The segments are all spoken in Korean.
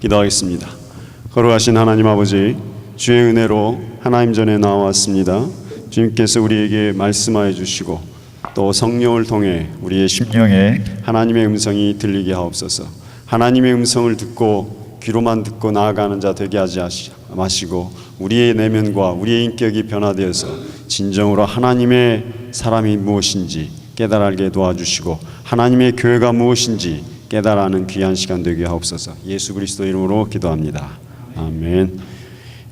기도하겠습니다. 거룩하신 하나님 아버지, 주의 은혜로 하나님 전에 나왔습니다. 주님께서 우리에게 말씀하여 주시고 또 성령을 통해 우리의 심령에 하나님의 음성이 들리게 하옵소서. 하나님의 음성을 듣고 귀로만 듣고 나아가는 자 되게 하지 마시고 우리의 내면과 우리의 인격이 변화되어서 진정으로 하나님의 사람이 무엇인지 깨달게 도와주시고 하나님의 교회가 무엇인지 깨달아는 귀한 시간 되게 하옵소서. 예수 그리스도 이름으로 기도합니다. 아멘.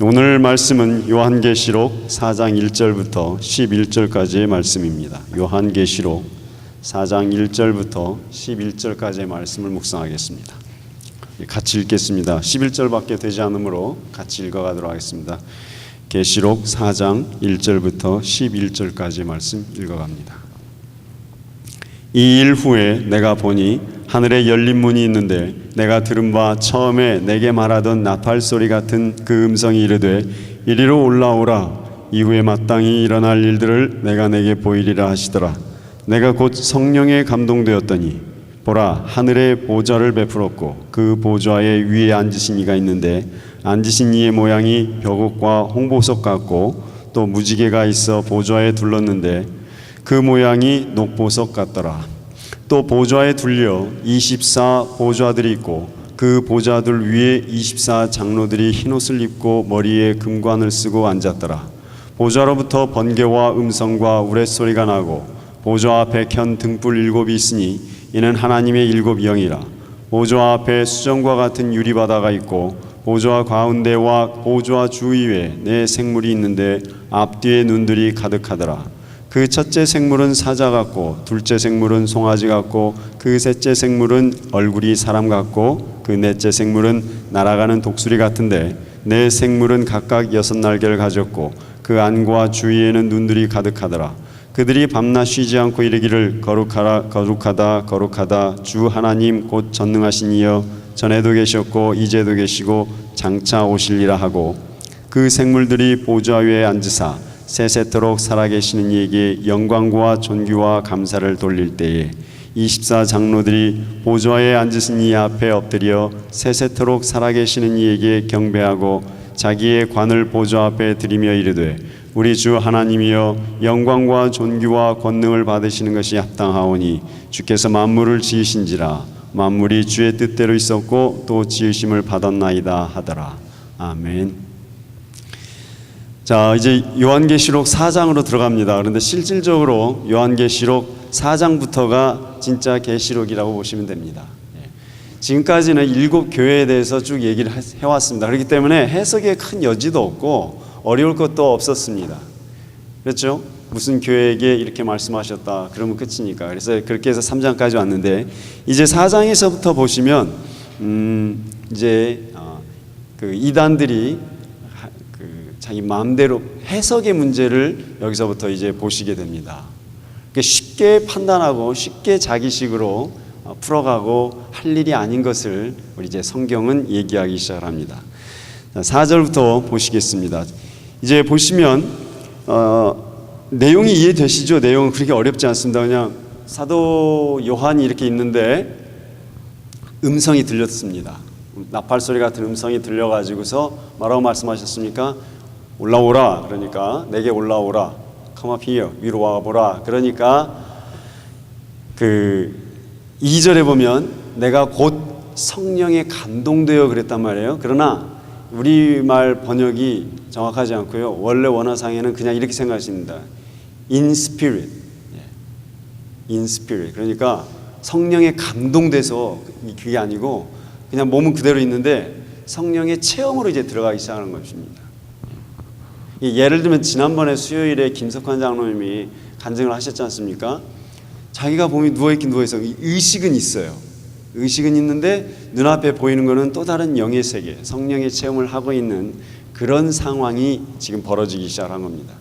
오늘 말씀은 요한계시록 4장 1절부터 11절까지의 말씀입니다. 요한계시록 4장 1절부터 11절까지의 말씀을 묵상하겠습니다. 같이 읽겠습니다. 11절밖에 되지 않으므로 같이 읽어가도록 하겠습니다. 계시록 4장 1절부터 11절까지의 말씀 읽어갑니다. 이 일 후에 내가 보니 하늘에 열린 문이 있는데 내가 들은 바 처음에 내게 말하던 나팔 소리 같은 그 음성이 이르되 이리로 올라오라. 이후에 마땅히 일어날 일들을 내가 내게 보이리라 하시더라. 내가 곧 성령에 감동되었더니 보라, 하늘에 보좌를 베풀었고 그 보좌에 위에 앉으신 이가 있는데 앉으신 이의 모양이 벽옥과 홍보석 같고 또 무지개가 있어 보좌에 둘렀는데 그 모양이 녹보석 같더라. 또 보좌에 둘려 24 보좌들이 있고 그 보좌들 위에 24 장로들이 흰옷을 입고 머리에 금관을 쓰고 앉았더라. 보좌로부터 번개와 음성과 우레소리가 나고 보좌 앞에 켠 등불 7이 있으니 이는 하나님의 7 영이라. 보좌 앞에 수정과 같은 유리바다가 있고 보좌 가운데와 보좌 주위에 네 생물이 있는데 앞뒤에 눈들이 가득하더라. 그 첫째 생물은 사자 같고 둘째 생물은 송아지 같고 그 셋째 생물은 얼굴이 사람 같고 그 넷째 생물은 날아가는 독수리 같은데 네 생물은 각각 6날개를 가졌고 그 안과 주위에는 눈들이 가득하더라. 그들이 밤낮 쉬지 않고 이르기를 거룩하라 거룩하다 거룩하다 주 하나님 곧 전능하신 이여 전에도 계셨고 이제도 계시고 장차 오실리라 하고 그 생물들이 보좌 위에 앉으사 세세토록 살아계시는 이에게 영광과 존귀와 감사를 돌릴 때에 24 장로들이 보좌에 앉으신 이 앞에 엎드려 세세토록 살아계시는 이에게 경배하고 자기의 관을 보좌 앞에 드리며 이르되 우리 주 하나님이여 영광과 존귀와 권능을 받으시는 것이 합당하오니 주께서 만물을 지으신지라 만물이 주의 뜻대로 있었고 또 지으심을 받았나이다 하더라. 아멘. 자, 이제 요한계시록 4장으로 들어갑니다. 그런데 실질적으로 요한계시록 4장부터가 진짜 계시록이라고 보시면 됩니다. 지금까지는 7 교회에 대해서 쭉 얘기를 해왔습니다. 그렇기 때문에 해석에 큰 여지도 없고 어려울 것도 없었습니다. 그렇죠? 무슨 교회에게 이렇게 말씀하셨다 그러면 끝이니까. 그래서 그렇게 해서 3장까지 왔는데 이제 4장에서부터 보시면 이제 그 이단들이 자기 마음대로 해석의 문제를 여기서부터 이제 보시게 됩니다. 쉽게 판단하고 쉽게 자기식으로 풀어가고 할 일이 아닌 것을 우리 이제 성경은 얘기하기 시작합니다. 4절부터 보시겠습니다. 이제 보시면 내용이 이해되시죠? 내용은 그렇게 어렵지 않습니다. 그냥 사도 요한이 이렇게 있는데 음성이 들렸습니다. 나팔 소리 같은 음성이 들려가지고서 뭐라고 말씀하셨습니까? 올라오라. 그러니까 내게 올라오라. Come up here. 위로 와보라. 그러니까 그 2절에 보면 내가 곧 성령에 감동되어 그랬단 말이에요. 그러나 우리말 번역이 정확하지 않고요. 원래 원어상에는 그냥 이렇게 생각하십니다. In spirit. In spirit. 그러니까 성령에 감동돼서 그게 아니고 그냥 몸은 그대로 있는데 성령의 체험으로 이제 들어가기 시작하는 것입니다. 예를 들면 지난번에 수요일에 김석환 장로님이 간증을 하셨지 않습니까? 자기가 몸이 누워있긴 누워있어. 의식은 있어요. 의식은 있는데 눈앞에 보이는 것은 또 다른 영의 세계, 성령의 체험을 하고 있는 그런 상황이 지금 벌어지기 시작한 겁니다.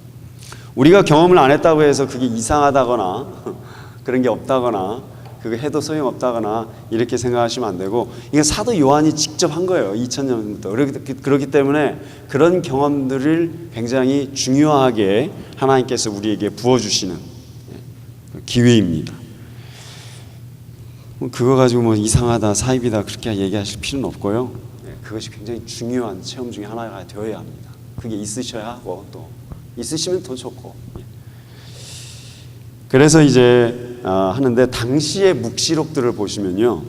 우리가 경험을 안 했다고 해서 그게 이상하다거나 그런 게 없다거나 그거 해도 소용없다거나 이렇게 생각하시면 안 되고 이건 사도 요한이 직접 한 거예요. 2000년부터. 그렇기 때문에 그런 경험들을 굉장히 중요하게 하나님께서 우리에게 부어주시는 기회입니다. 그거 가지고 뭐 이상하다 사입이다 그렇게 얘기하실 필요는 없고요. 그것이 굉장히 중요한 체험 중에 하나가 되어야 합니다. 그게 있으셔야 하고 또 있으시면 더 좋고. 그래서 이제 하는데 당시의 묵시록들을 보시면요,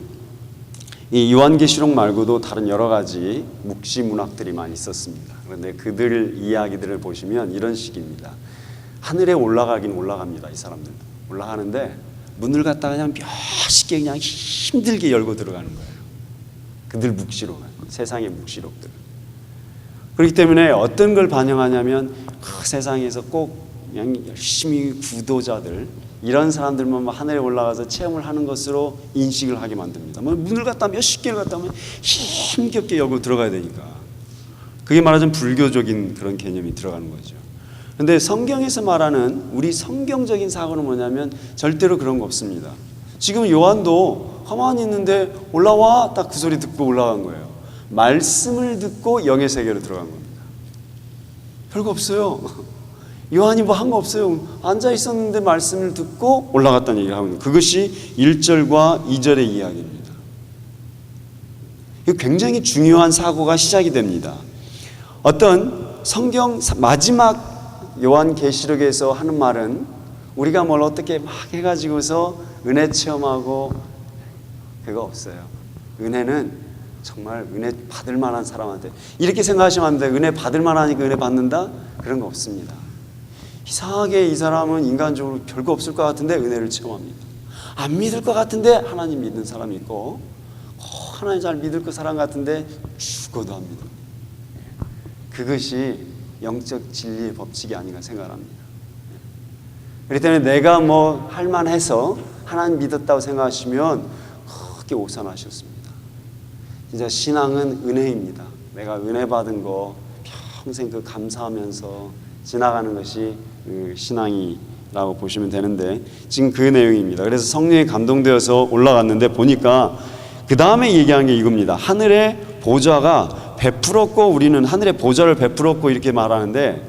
이 요한계시록 말고도 다른 여러 가지 묵시 문학들이 많이 있었습니다. 그런데 그들 이야기들을 보시면 이런 식입니다. 하늘에 올라가긴 올라갑니다. 이 사람들도 올라가는데 문을 갖다가 그냥 몇십 개 그냥 힘들게 열고 들어가는 거예요. 그들 묵시록은, 세상의 묵시록들. 그렇기 때문에 어떤 걸 반영하냐면 그 세상에서 꼭 그냥 열심히 구도자들, 이런 사람들만 하늘에 올라가서 체험을 하는 것으로 인식을 하게 만듭니다. 문을 갖다 몇십 개를 갖다 하면 힘겹게 열고 들어가야 되니까. 그게 말하자면 불교적인 그런 개념이 들어가는 거죠. 그런데 성경에서 말하는 우리 성경적인 사고는 뭐냐면 절대로 그런 거 없습니다. 지금 요한도 가만히 있는데 올라와, 딱 그 소리 듣고 올라간 거예요. 말씀을 듣고 영의 세계로 들어간 겁니다. 별거 없어요. 요한이 뭐 한 거 없어요. 앉아 있었는데 말씀을 듣고 올라갔다는 얘기를 하고 있는, 그것이 1절과 2절의 이야기입니다. 이거 굉장히 중요한 사고가 시작이 됩니다. 어떤 성경 마지막 요한계시록에서 하는 말은 우리가 뭘 어떻게 막 해가지고서 은혜 체험하고 그거 없어요. 은혜는 정말 은혜 받을 만한 사람한테, 이렇게 생각하시면 안 돼요. 은혜 받을 만하니까 은혜 받는다? 그런 거 없습니다. 이상하게 이 사람은 인간적으로 별거 없을 것 같은데 은혜를 체험합니다. 안 믿을 것 같은데 하나님 믿는 사람이 있고, 하나님 잘 믿을 그 사람 같은데 죽어도 합니다. 그것이 영적 진리의 법칙이 아닌가 생각합니다. 그렇기 때문에 내가 뭐 할만해서 하나님 믿었다고 생각하시면 크게 오산하셨습니다. 진짜 신앙은 은혜입니다. 내가 은혜 받은 거 평생 그 감사하면서 지나가는 것이 그 신앙이라고 보시면 되는데, 지금 그 내용입니다. 그래서 성령에 감동되어서 올라갔는데 보니까 그 다음에 얘기한 게 이겁니다. 하늘의 보좌가 베풀었고, 우리는 하늘의 보좌를 베풀었고 이렇게 말하는데,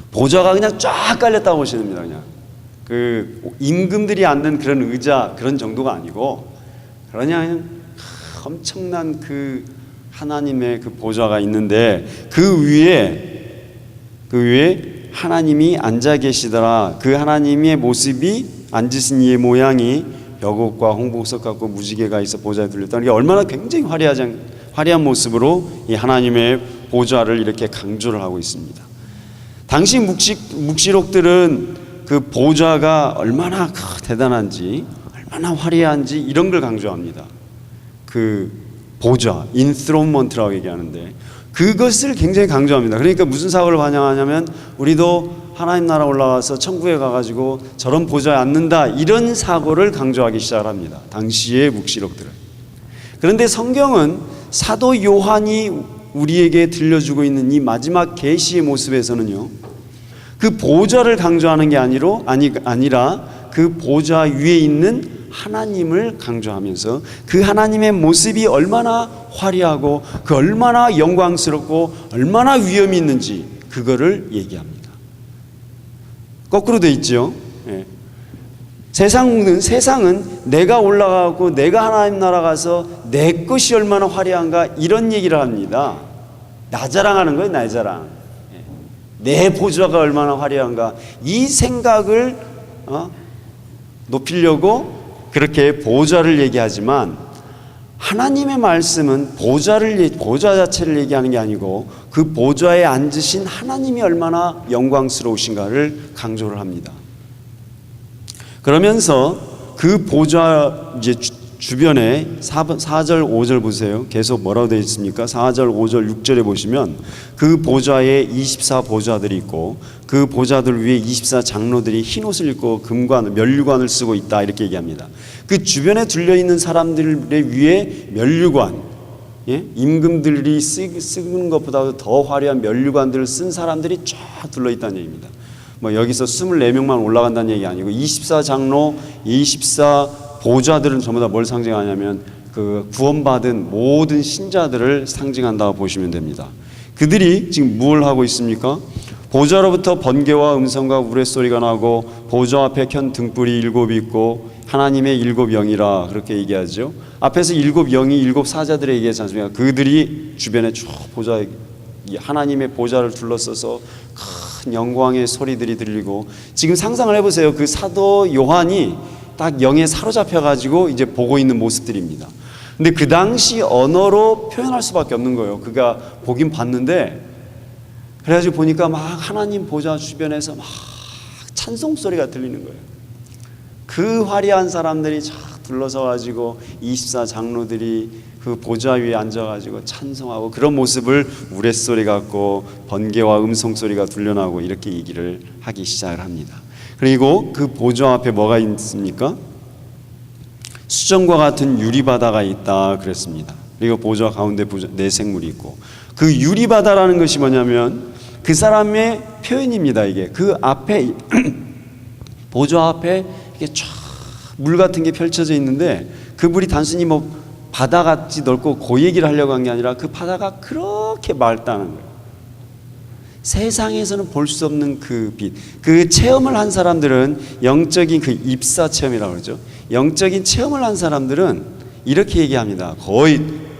보좌가 그냥 쫙 깔렸다고 보시면 됩니다. 그냥 그 임금들이 앉는 그런 의자 그런 정도가 아니고, 그냥 엄청난 그 하나님의 그 보좌가 있는데 그 위에 하나님이 앉아 계시더라. 그 하나님의 모습이, 앉으신 이의 모양이 벽옥과 홍복석 같고 무지개가 있어 보좌에 둘렸다. 이게 얼마나 굉장히 화려한 모습으로 이 하나님의 보좌를 이렇게 강조를 하고 있습니다. 당시 묵시록들은 그 보좌가 얼마나 대단한지, 얼마나 화려한지 이런 걸 강조합니다. 그 보좌, 인스트루먼트라고 얘기하는데 그것을 굉장히 강조합니다. 그러니까 무슨 사고를 반영하냐면 우리도 하나님 나라 올라가서 천국에 가가지고 저런 보좌에 앉는다, 이런 사고를 강조하기 시작합니다. 당시의 묵시록들은. 그런데 성경은 사도 요한이 우리에게 들려주고 있는 이 마지막 계시의 모습에서는요, 그 보좌를 강조하는 게 아니라 그 보좌 위에 있는 하나님을 강조하면서 그 하나님의 모습이 얼마나 화려하고 그 얼마나 영광스럽고 얼마나 위엄이 있는지 그거를 얘기합니다. 거꾸로 돼 있죠. 예. 세상은 내가 올라가고 내가 하나님 나라 가서 내 것이 얼마나 화려한가 이런 얘기를 합니다. 나 자랑하는 거예요. 나 자랑. 예. 내 보좌가 얼마나 화려한가, 이 생각을 높이려고 그렇게 보좌를 얘기하지만, 하나님의 말씀은 보좌 자체를 얘기하는 게 아니고 그 보좌에 앉으신 하나님이 얼마나 영광스러우신가를 강조를 합니다. 그러면서 그 보좌 이제 주변에 4절 5절 보세요. 계속 뭐라고 되어 있습니까? 4절 5절 6절에 보시면 그 보좌에 24보좌들이 있고 그 보좌들 위에 24장로들이 흰옷을 입고 금관 면류관을 쓰고 있다, 이렇게 얘기합니다. 그 주변에 둘려있는 사람들의 위에 면류관, 예? 임금들이 쓰는 것보다 더 화려한 면류관들을 쓴 사람들이 쫙 둘러있다는 얘기입니다. 뭐 여기서 24명만 올라간다는 얘기 아니고 24장로 24보좌들은 전부 다 뭘 상징하냐면 그 구원받은 모든 신자들을 상징한다고 보시면 됩니다. 그들이 지금 뭘 하고 있습니까? 보좌로부터 번개와 음성과 우레소리가 나고 보좌 앞에 켠 등불이 7이 있고 하나님의 일곱 영이라 그렇게 얘기하죠. 앞에서 일곱 영이 일곱 사자들에게 얘기하지 않습니까? 그들이 주변에 쭉 하나님의 보좌를 둘러서서 큰 영광의 소리들이 들리고, 지금 상상을 해보세요. 그 사도 요한이 딱 영에 사로잡혀 가지고 이제 보고 있는 모습들입니다. 근데 그 당시 언어로 표현할 수밖에 없는 거예요. 그가 보긴 봤는데, 그래가지고 보니까 막 하나님 보좌 주변에서 막 찬송 소리가 들리는 거예요. 그 화려한 사람들이 쫙 둘러서 가지고 24 장로들이 그 보좌 위에 앉아가지고 찬송하고, 그런 모습을 우레소리 같고 번개와 음성소리가 들려나오고 이렇게 얘기를 하기 시작을 합니다. 그리고 그 보좌 앞에 뭐가 있습니까? 수정과 같은 유리바다가 있다 그랬습니다. 그리고 보좌 가운데 네 생물이 있고, 그 유리바다라는 것이 뭐냐면 그 사람의 표현입니다. 이게 그 앞에 보좌 앞에 이게 쫙 물 같은 게 펼쳐져 있는데, 그 물이 단순히 뭐 바다같이 넓고 그 얘기를 하려고 한 게 아니라 그 바다가 그렇게 맑다는 거예요. 세상에서는 볼 수 없는 그 빛, 그 체험을 한 사람들은 영적인 그 입사 체험이라고 그러죠. 영적인 체험을 한 사람들은 이렇게 얘기합니다.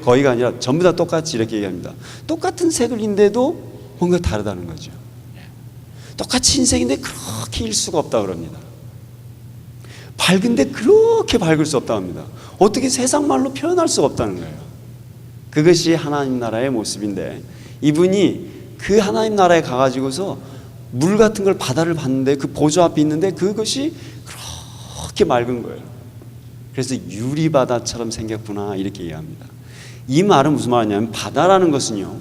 거의가 아니라 전부 다 똑같이 이렇게 얘기합니다. 똑같은 색인데도 뭔가 다르다는 거죠. 똑같이 흰색인데 그렇게 일 수가 없다 그럽니다. 밝은데 그렇게 밝을 수 없다고 합니다. 어떻게 세상 말로 표현할 수가 없다는 거예요. 그것이 하나님 나라의 모습인데, 이분이 그 하나님 나라에 가가지고서 물 같은 걸, 바다를 봤는데 그 보좌 앞에 있는데 그것이 그렇게 맑은 거예요. 그래서 유리바다처럼 생겼구나 이렇게 얘기합니다. 이 말은 무슨 말이냐면, 바다라는 것은요,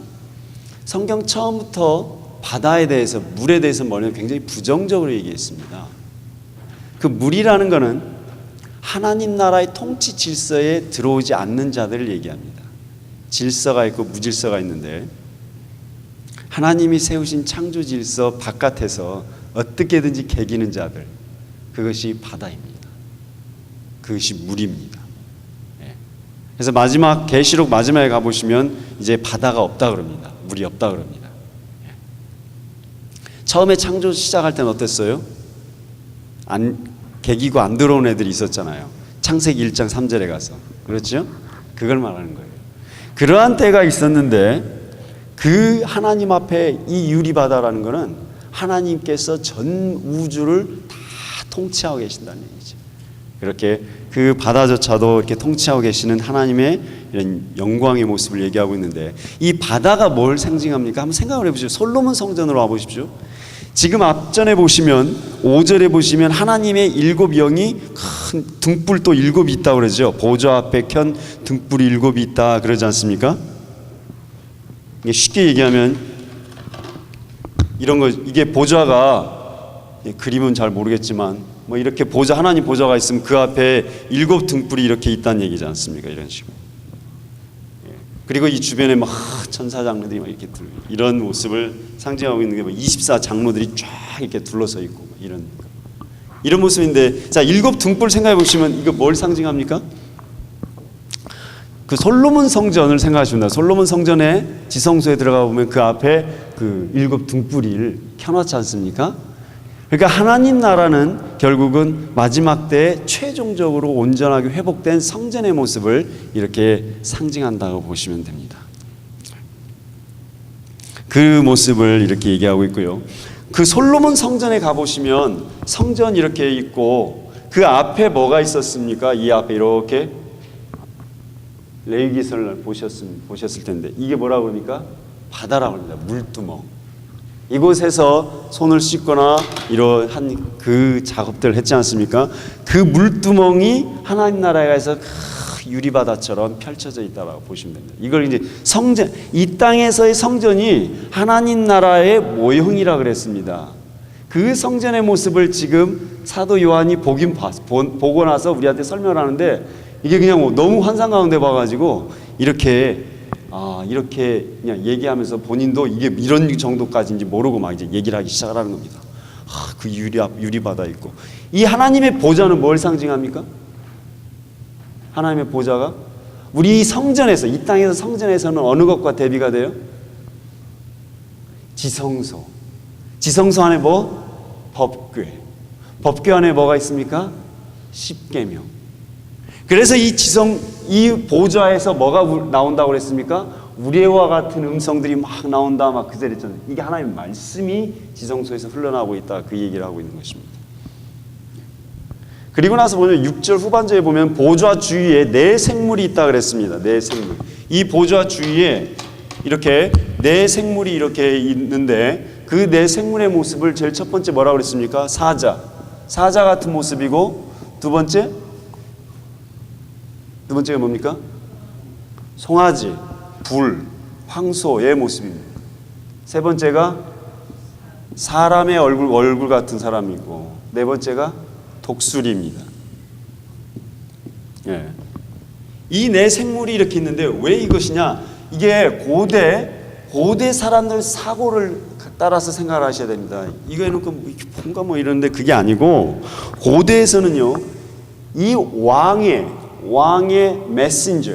성경 처음부터 바다에 대해서, 물에 대해서 뭐냐면 굉장히 부정적으로 얘기했습니다. 그 물이라는 것은 하나님 나라의 통치 질서에 들어오지 않는 자들을 얘기합니다. 질서가 있고 무질서가 있는데, 하나님이 세우신 창조 질서 바깥에서 어떻게든지 개기는 자들, 그것이 바다입니다. 그것이 물입니다. 그래서 마지막 계시록 마지막에 가보시면 이제 바다가 없다 그럽니다. 물이 없다 그럽니다. 처음에 창조 시작할 때는 어땠어요? 개기고 안 들어온 애들이 있었잖아요. 창세기 1장 3절에 가서. 그렇죠? 그걸 말하는 거예요. 그러한 때가 있었는데, 그 하나님 앞에 이 유리바다라는 것은 하나님께서 전 우주를 다 통치하고 계신다는 얘기죠. 그렇게 그 바다조차도 이렇게 통치하고 계시는 하나님의 이런 영광의 모습을 얘기하고 있는데, 이 바다가 뭘 상징합니까? 한번 생각을 해보십시오. 솔로몬 성전으로 와보십시오. 지금 앞전에 보시면 5절에 보시면 하나님의 일곱 영이 큰 등불도 일곱이 있다고 그러죠. 보좌 앞에 켠 등불이 일곱이 있다 그러지 않습니까? 쉽게 얘기하면 이런 거, 이게 보좌가, 그림은 잘 모르겠지만 뭐 이렇게 보좌, 하나님 보좌가 있으면 그 앞에 일곱 등불이 이렇게 있다는 얘기지 않습니까? 이런 식으로. 그리고 이 주변에 막 천사장로들이 막 이렇게 이런 모습을 상징하고 있는 게 24 장로들이 쫙 이렇게 둘러서 있고 이런 모습인데, 자, 일곱 등불 생각해 보시면 이거 뭘 상징합니까? 그 솔로몬 성전을 생각하십니다. 솔로몬 성전에 지성소에 들어가 보면 그 앞에 그 일곱 등불을 켜놨지 않습니까? 그러니까 하나님 나라는 결국은 마지막 때에 최종적으로 온전하게 회복된 성전의 모습을 이렇게 상징한다고 보시면 됩니다. 그 모습을 이렇게 얘기하고 있고요. 그 솔로몬 성전에 가보시면 성전 이렇게 있고, 그 앞에 뭐가 있었습니까? 이 앞에 이렇게 레위기서를 보셨을 텐데, 이게 뭐라고 그럽니까? 바다라고 합니다. 물두멍. 이곳에서 손을 씻거나 이러한 그 작업들을 했지 않습니까? 그 물두멍이 하나님 나라에서 유리바다처럼 펼쳐져 있다고 보시면 됩니다. 이걸 이제 성전, 이 땅에서의 성전이 하나님 나라의 모형이라 그랬습니다. 그 성전의 모습을 지금 사도 요한이 보고 나서 우리한테 설명을 하는데, 이게 그냥 너무 환상 가운데 봐가지고 이렇게 그냥 얘기하면서 본인도 이게 이런 정도까지인지 모르고 막 이제 얘기를 하기 시작을 하는 겁니다. 그 유리바다 있고, 이 하나님의 보좌는 뭘 상징합니까? 하나님의 보좌가 우리 성전에서, 이 땅에서 성전에서는 어느 것과 대비가 돼요? 지성소. 지성소 안에 뭐? 법궤. 법궤 안에 뭐가 있습니까? 십계명. 그래서 이 보좌에서 뭐가 나온다고 그랬습니까? 우레와 같은 음성들이 막 나온다, 막 그대로 했잖아요. 이게 하나님의 말씀이 지성소에서 흘러나오고 있다, 그 얘기를 하고 있는 것입니다. 그리고 나서 보면 6절 후반절에 보면 보좌 주위에 네 생물이 있다 그랬습니다. 네 생물. 이 보좌 주위에 이렇게 네 생물이 이렇게 있는데, 그 네 생물의 모습을 제일 첫 번째 뭐라고 그랬습니까? 사자 같은 모습이고, 두 번째가 뭡니까? 송아지, 불, 황소의 모습입니다. 세 번째가 사람의 얼굴 같은 사람이고, 네 번째가 독수리입니다. 예. 이 네 생물이 이렇게 있는데 왜 이것이냐? 이게 고대 사람들 사고를 따라서 생각을 하셔야 됩니다. 이거 해놓고 뭔가 뭐 이러는데 그게 아니고, 고대에서는요, 이 왕의 메신저,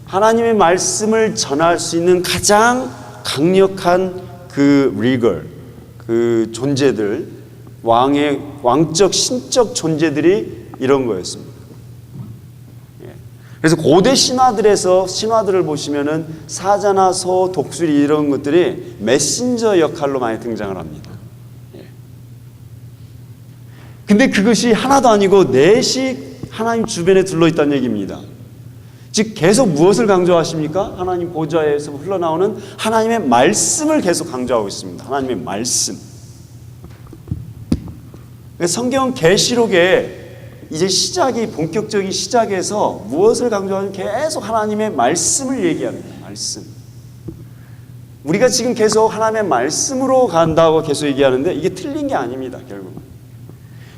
하나님의 말씀을 전할 수 있는 가장 강력한 그 리걸, 그 존재들, 왕적 신적 존재들이 이런 거였습니다. 그래서 고대 신화들을 보시면은 사자나 소, 독수리 이런 것들이 메신저 역할로 많이 등장을 합니다. 근데 그것이 하나도 아니고 넷이 하나님 주변에 둘러 있다는 얘기입니다. 즉 계속 무엇을 강조하십니까? 하나님 보좌에서 흘러나오는 하나님의 말씀을 계속 강조하고 있습니다. 하나님의 말씀. 성경 계시록에 이제 본격적인 시작에서 무엇을 강조하냐면 계속 하나님의 말씀을 얘기합니다. 말씀. 우리가 지금 계속 하나님의 말씀으로 간다고 계속 얘기하는데 이게 틀린 게 아닙니다, 결국.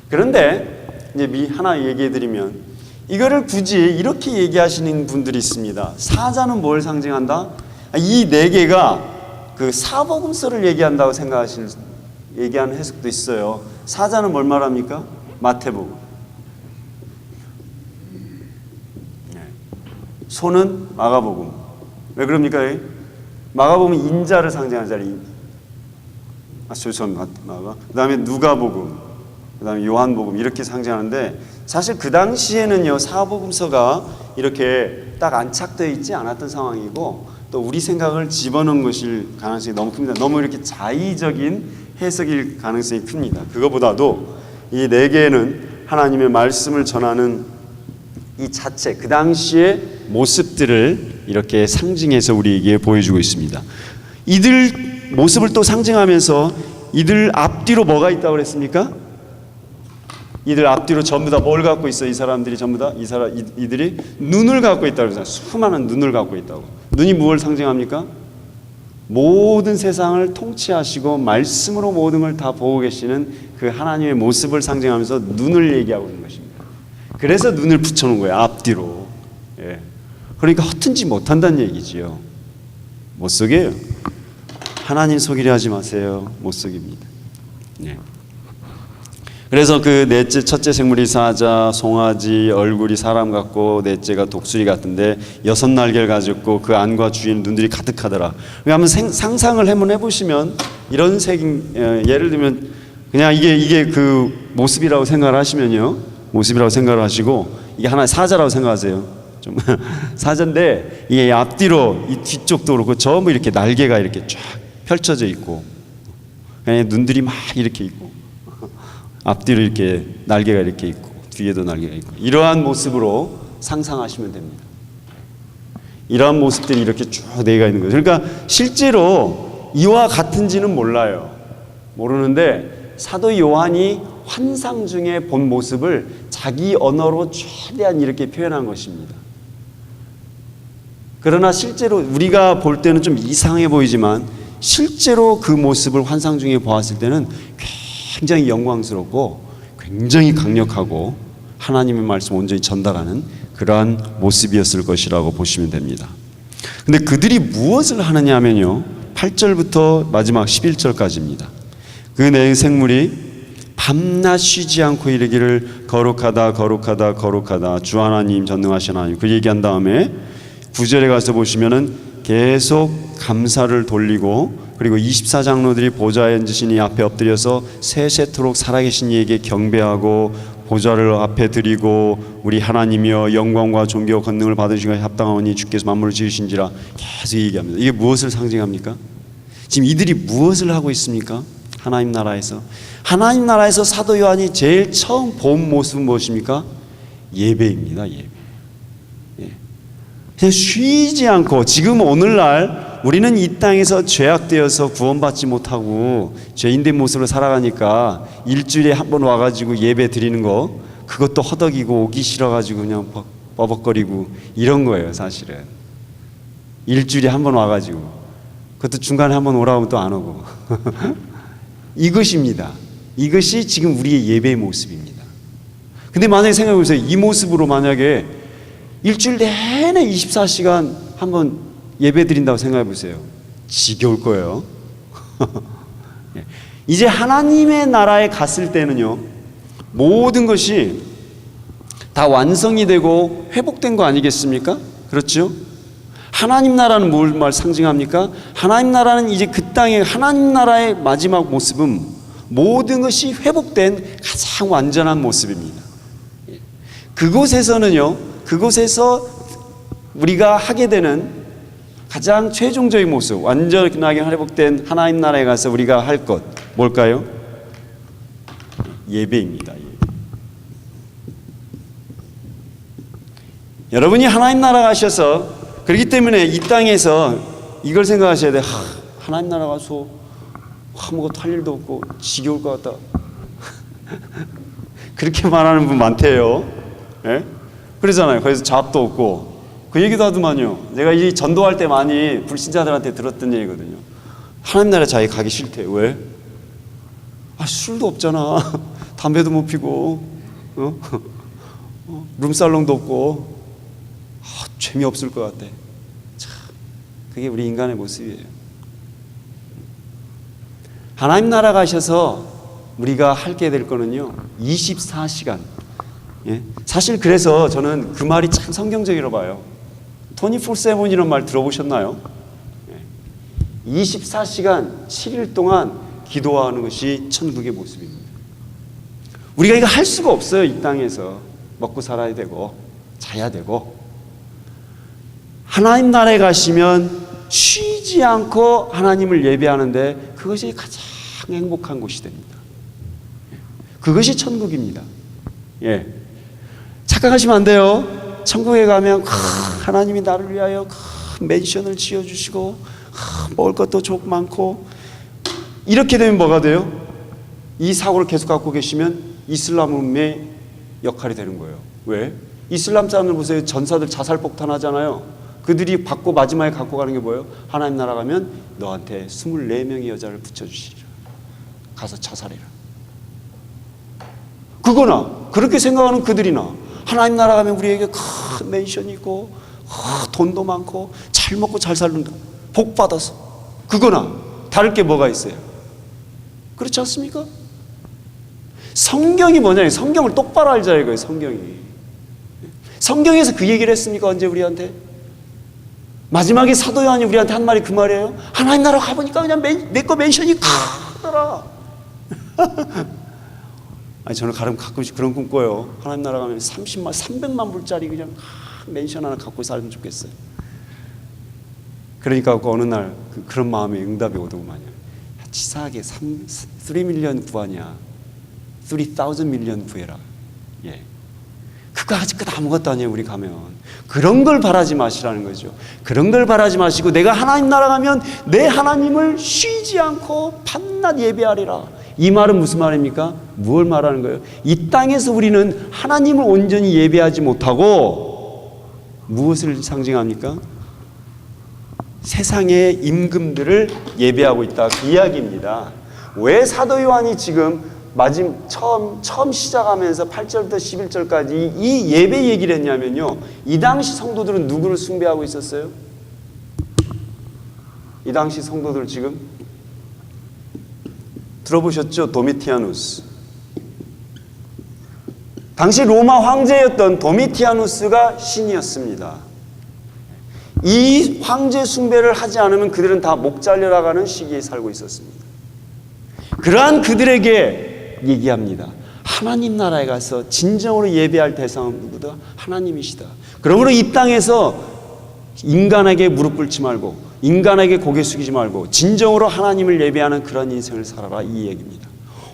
그런데 이제 하나 얘기해드리면, 이거를 굳이 이렇게 얘기하시는 분들이 있습니다. 사자는 뭘 상징한다? 이 네 개가 그 사복음서를 얘기한다고 얘기하는 해석도 있어요. 사자는 뭘 말합니까? 마태복음. 소는 마가복음. 왜 그럽니까? 마가복음은 인자를 상징하는 자리. 마가. 그 다음에 누가복음, 그 다음에 요한복음 이렇게 상징하는데, 사실 그 당시에는요, 사복음서가 이렇게 딱 안착되어 있지 않았던 상황이고, 또 우리 생각을 집어넣은 것일 가능성이 너무 큽니다. 너무 이렇게 자의적인 해석일 가능성이 큽니다. 그거보다도 이 네 개는 하나님의 말씀을 전하는 이 자체, 그 당시의 모습들을 이렇게 상징해서 우리에게 보여주고 있습니다. 이들 모습을 또 상징하면서 이들 앞뒤로 뭐가 있다고 그랬습니까? 이들 앞뒤로 전부 다 뭘 갖고 있어? 이 사람들이 전부 다 이들이 눈을 갖고 있다고 그랬어요. 수많은 눈을 갖고 있다고. 눈이 무엇을 상징합니까? 모든 세상을 통치하시고 말씀으로 모든 걸 다 보고 계시는 그 하나님의 모습을 상징하면서 눈을 얘기하고 있는 것입니다. 그래서 눈을 붙여놓은 거예요, 앞뒤로. 예. 그러니까 허튼지 못한다는 얘기지요. 못 속여요. 하나님 속이려 하지 마세요. 못 속입니다. 예. 그래서 그 첫째 생물이 사자, 송아지, 얼굴이 사람 같고, 넷째가 독수리 같은데 6날개를 가졌고 그 안과 주위에는 눈들이 가득하더라. 한번 상상을 한번 해보시면 이런 예를 들면 그냥 이게 그 모습이라고 생각을 하시면요, 모습이라고 생각을 하시고, 이게 하나의 사자라고 생각하세요. 좀 사자인데 이게 앞뒤로 이 뒤쪽도 그렇고 전부 이렇게 날개가 이렇게 쫙 펼쳐져 있고, 눈들이 막 이렇게 있고, 앞뒤로 이렇게 날개가 이렇게 있고 뒤에도 날개가 있고, 이러한 모습으로 상상하시면 됩니다. 이러한 모습들이 이렇게 쭉 네 개가 있는 거죠. 그러니까 실제로 이와 같은지는 모르는데 사도 요한이 환상 중에 본 모습을 자기 언어로 최대한 이렇게 표현한 것입니다. 그러나 실제로 우리가 볼 때는 좀 이상해 보이지만, 실제로 그 모습을 환상 중에 보았을 때는 굉장히 영광스럽고 굉장히 강력하고 하나님의 말씀 온전히 전달하는 그러한 모습이었을 것이라고 보시면 됩니다. 근데 그들이 무엇을 하느냐 하면요, 8절부터 마지막 11절까지입니다. 그 네 생물이 밤낮 쉬지 않고 이르기를 거룩하다 거룩하다 거룩하다 주 하나님 전능하신 하나님, 그 얘기한 다음에 9절에 가서 보시면은 계속 감사를 돌리고, 그리고 24장로들이 보좌에 앉으신 이 앞에 엎드려서 세세토록 살아계신 이에게 경배하고 보좌를 앞에 드리고 우리 하나님이여 영광과 존귀와 권능을 받으신 것에 합당하오니 주께서 만물을 지으신지라 계속 얘기합니다. 이게 무엇을 상징합니까? 지금 이들이 무엇을 하고 있습니까? 하나님 나라에서 사도 요한이 제일 처음 본 모습은 무엇입니까? 예배입니다. 예배. 그냥 쉬지 않고, 지금 오늘날 우리는 이 땅에서 죄악되어서 구원받지 못하고 죄인된 모습으로 살아가니까 일주일에 한 번 와가지고 예배 드리는 거, 그것도 허덕이고 오기 싫어가지고 그냥 버벅거리고 이런 거예요. 사실은 일주일에 한 번 와가지고, 그것도 중간에 한 번 오라고 하면 또 안 오고 이것입니다. 이것이 지금 우리의 예배의 모습입니다. 근데 만약에 생각해보세요. 이 모습으로 만약에 일주일 내내 24시간 한번 예배 드린다고 생각해보세요. 지겨울 거예요. 이제 하나님의 나라에 갔을 때는요, 모든 것이 다 완성이 되고 회복된 거 아니겠습니까? 그렇죠? 하나님 나라는 뭘 상징합니까? 하나님 나라는 이제 그 땅의 하나님 나라의 마지막 모습은 모든 것이 회복된 가장 완전한 모습입니다. 그곳에서 우리가 하게 되는 가장 최종적인 모습, 완전하게 회복된 하나님 나라에 가서 우리가 할 것 뭘까요? 예배입니다. 예배. 여러분이 하나님 나라 가셔서, 그렇기 때문에 이 땅에서 이걸 생각하셔야 돼. 하나님 나라 가서 아무것도 할 일도 없고 지겨울 것 같다. 그렇게 말하는 분 많대요. 예? 그러잖아요. 거기서 잡도 없고. 그 얘기도 하더만요. 내가 이 전도할 때 많이 불신자들한테 들었던 얘기거든요. 하나님 나라 자기 가기 싫대. 왜? 술도 없잖아. 담배도 못 피고, 룸살롱도 없고, 재미없을 것 같아. 참, 그게 우리 인간의 모습이에요. 하나님 나라 가셔서 우리가 하게 될 거는요, 24시간. 예? 사실 그래서 저는 그 말이 참 성경적이라고 봐요. 24/7이라는 말 들어보셨나요? 24시간 7일 동안 기도하는 것이 천국의 모습입니다. 우리가 이거 할 수가 없어요. 이 땅에서 먹고 살아야 되고 자야 되고. 하나님 나라에 가시면 쉬지 않고 하나님을 예배하는데 그것이 가장 행복한 곳이 됩니다. 그것이 천국입니다. 예. 착각하시면 안 돼요. 천국에 가면 하나님이 나를 위하여 맨션을 지어주시고 먹을 것도 좋고 많고, 이렇게 되면 뭐가 돼요? 이 사고를 계속 갖고 계시면 이슬람의 역할이 되는 거예요. 왜? 이슬람 사람들 보세요. 전사들 자살폭탄 하잖아요. 그들이 받고 마지막에 갖고 가는 게 뭐예요? 하나님 나라 가면 너한테 24명의 여자를 붙여주시리라. 가서 자살해라. 그거나 그렇게 생각하는 그들이나, 하나님 나라 가면 우리에게 큰 맨션이 있고 돈도 많고 잘 먹고 잘 살는다. 복 받아서. 그거나 다를 게 뭐가 있어요? 그렇지 않습니까? 성경이 뭐냐? 성경을 똑바로 알자 이거예요. 성경에서 그 얘기를 했습니까? 언제 우리한테? 마지막에 사도 요한이 우리한테 한 말이 그 말이에요. 하나님 나라 가보니까 그냥 내 거 맨션이 크더라. 아니, 저는 가끔씩 그런 꿈 꿔요. 하나님 나라 가면 30만, 300만 불짜리 그냥 맨션 하나 갖고 살면 좋겠어요. 그러니까 어느 날 그런 마음에 응답이 오더구만요. 치사하게 3 밀리언 구하냐? 3,000 밀리언 구해라. 예. 그거 아직까지 아무것도 아니에요. 우리 가면 그런 걸 바라지 마시라는 거죠. 그런 걸 바라지 마시고 내가 하나님 나라 가면 내 하나님을 쉬지 않고 밤낮 예배하리라. 이 말은 무슨 말입니까? 무엇을 말하는 거예요? 이 땅에서 우리는 하나님을 온전히 예배하지 못하고 무엇을 상징합니까? 세상의 임금들을 예배하고 있다. 그 이야기입니다. 왜 사도 요한이 지금 처음 시작하면서 8절부터 11절까지 이 예배 얘기를 했냐면요, 이 당시 성도들은 누구를 숭배하고 있었어요? 이 당시 성도들 지금 들어보셨죠? 도미티아누스. 당시 로마 황제였던 도미티아누스가 신이었습니다. 이 황제 숭배를 하지 않으면 그들은 다 목 잘려나가는 시기에 살고 있었습니다. 그러한 그들에게 얘기합니다. 하나님 나라에 가서 진정으로 예배할 대상은 누구다? 하나님이시다. 그러므로 이 땅에서 인간에게 무릎 꿇지 말고 인간에게 고개 숙이지 말고 진정으로 하나님을 예배하는 그런 인생을 살아라, 이 얘기입니다.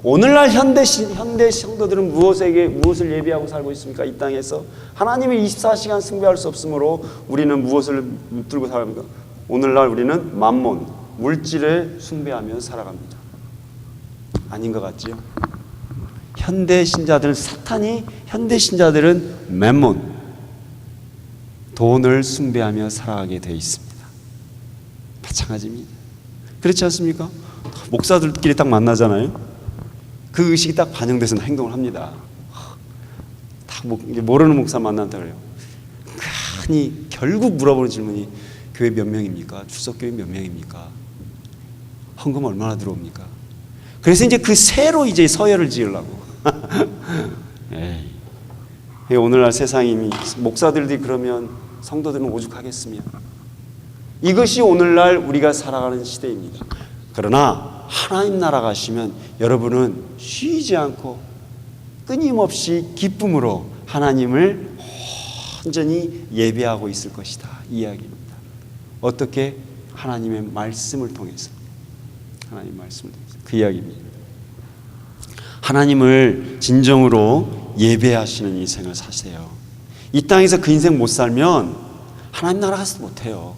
오늘날 현대 성도들은 무엇을 예배하고 살고 있습니까? 이 땅에서 하나님을 24시간 숭배할 수 없으므로 우리는 무엇을 붙들고 살합니까? 오늘날 우리는 만몬, 물질에 숭배하며 살아갑니다. 아닌 것 같지요? 현대 신자들은 현대 신자들은 맘몬, 돈을 숭배하며 살아가게 되어 있습니다. 마찬가지입니다. 그렇지 않습니까? 목사들끼리 딱 만나잖아요. 그 의식이 딱 반영돼서 행동을 합니다. 딱 모르는 목사 만난다 그래요. 아니 결국 물어보는 질문이 교회 몇 명입니까? 출석교회 몇 명입니까? 헌금 얼마나 들어옵니까? 그래서 이제 그 새로 이제 서열을 지으려고. 에이. 오늘날 세상이 목사들이 그러면 성도들은 오죽하겠으며. 이것이 오늘날 우리가 살아가는 시대입니다. 그러나 하나님 나라 가시면 여러분은 쉬지 않고 끊임없이 기쁨으로 하나님을 온전히 예배하고 있을 것이다, 이 이야기입니다. 어떻게? 하나님의 말씀을 통해서. 하나님 말씀을 통해서. 그 이야기입니다. 하나님을 진정으로 예배하시는 인생을 사세요. 이 땅에서 그 인생 못 살면 하나님 나라 가서 못해요.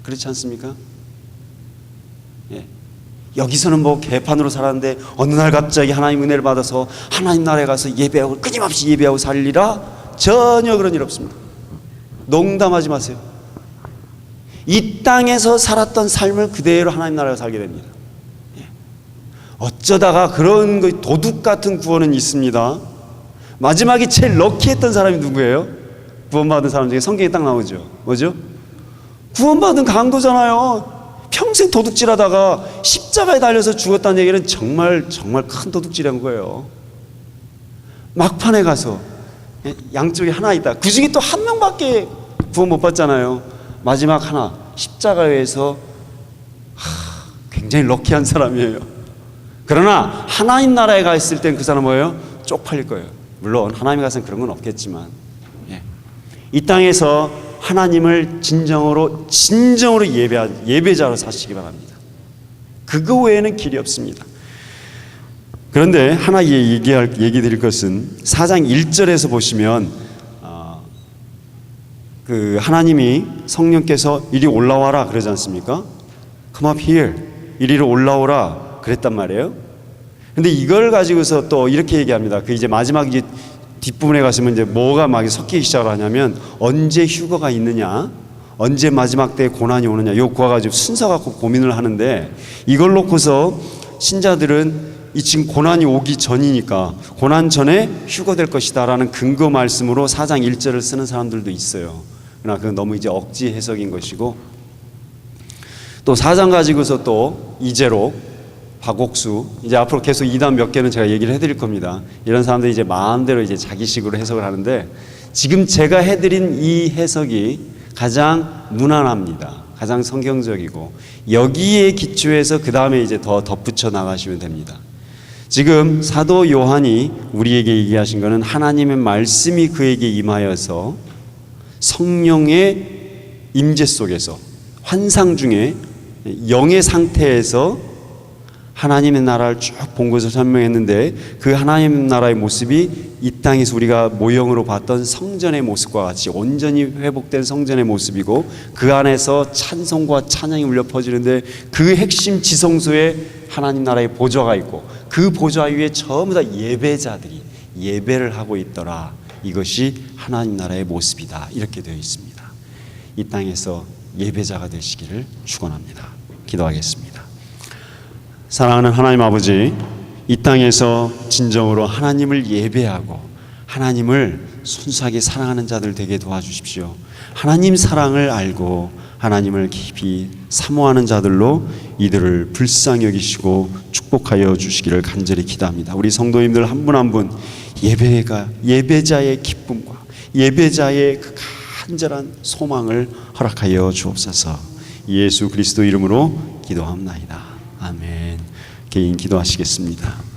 그렇지 않습니까? 예. 여기서는 뭐 개판으로 살았는데 어느 날 갑자기 하나님 은혜를 받아서 하나님 나라에 가서 예배하고 끊임없이 예배하고 살리라? 전혀 그런 일 없습니다. 농담하지 마세요. 이 땅에서 살았던 삶을 그대로 하나님 나라에 살게 됩니다. 예. 어쩌다가 그런 도둑 같은 구원은 있습니다. 마지막에 제일 럭키했던 사람이 누구예요? 구원받은 사람 중에 성경에 딱 나오죠. 뭐죠? 구원받은 강도잖아요. 평생 도둑질하다가 십자가에 달려서 죽었다는 얘기는 정말 큰 도둑질한 거예요. 막판에 가서 양쪽에 하나 있다. 그 중에 또 한 명밖에 구원 못 받잖아요. 마지막 하나 십자가에서 굉장히 럭키한 사람이에요. 그러나 하나님 나라에 가 있을 땐 그 사람 뭐예요? 쪽팔릴 거예요. 물론 하나님 가서는 그런 건 없겠지만, 이 땅에서 하나님을 진정으로 예배자로 사시기 바랍니다. 그거 외에는 길이 없습니다. 그런데 하나 얘기 드릴 것은 4장 1절에서 보시면 그 하나님이 성령께서 이리 올라와라 그러지 않습니까? Come up here, 이리로 올라오라 그랬단 말이에요. 근데 이걸 가지고서 또 이렇게 얘기합니다. 그 이제 마지막 이제 뒷부분에 가시면 이제 뭐가 막 섞이기 시작을 하냐면 언제 휴거가 있느냐, 언제 마지막 때에 고난이 오느냐, 요 그거 가지고 순서 갖고 고민을 하는데, 이걸 놓고서 신자들은 이 지금 고난이 오기 전이니까 고난 전에 휴거될 것이다라는 근거 말씀으로 4장 1절을 쓰는 사람들도 있어요. 그러나 그건 너무 이제 억지 해석인 것이고, 또 4장 가지고서 또 이제로 박옥수, 이제 앞으로 계속 이단 몇 개는 제가 얘기를 해드릴 겁니다. 이런 사람들이 이제 마음대로 이제 자기식으로 해석을 하는데, 지금 제가 해드린 이 해석이 가장 무난합니다. 가장 성경적이고, 여기에 기초해서 그 다음에 이제 더 덧붙여 나가시면 됩니다. 지금 사도 요한이 우리에게 얘기하신 것은 하나님의 말씀이 그에게 임하여서 성령의 임재 속에서 환상 중에 영의 상태에서 하나님의 나라를 쭉 본 것을 설명했는데, 그 하나님 나라의 모습이 이 땅에서 우리가 모형으로 봤던 성전의 모습과 같이 온전히 회복된 성전의 모습이고, 그 안에서 찬송과 찬양이 울려 퍼지는데 그 핵심 지성소에 하나님 나라의 보좌가 있고 그 보좌 위에 전부 다 예배자들이 예배를 하고 있더라. 이것이 하나님 나라의 모습이다. 이렇게 되어 있습니다. 이 땅에서 예배자가 되시기를 축원합니다. 기도하겠습니다. 사랑하는 하나님 아버지, 이 땅에서 진정으로 하나님을 예배하고 하나님을 순수하게 사랑하는 자들 되게 도와주십시오. 하나님 사랑을 알고 하나님을 깊이 사모하는 자들로 이들을 불쌍히 여기시고 축복하여 주시기를 간절히 기도합니다. 우리 성도님들 한 분 한 분 예배자의 기쁨과 예배자의 그 간절한 소망을 허락하여 주옵소서. 예수 그리스도 이름으로 기도합나이다. 아멘. 개인 기도하시겠습니다.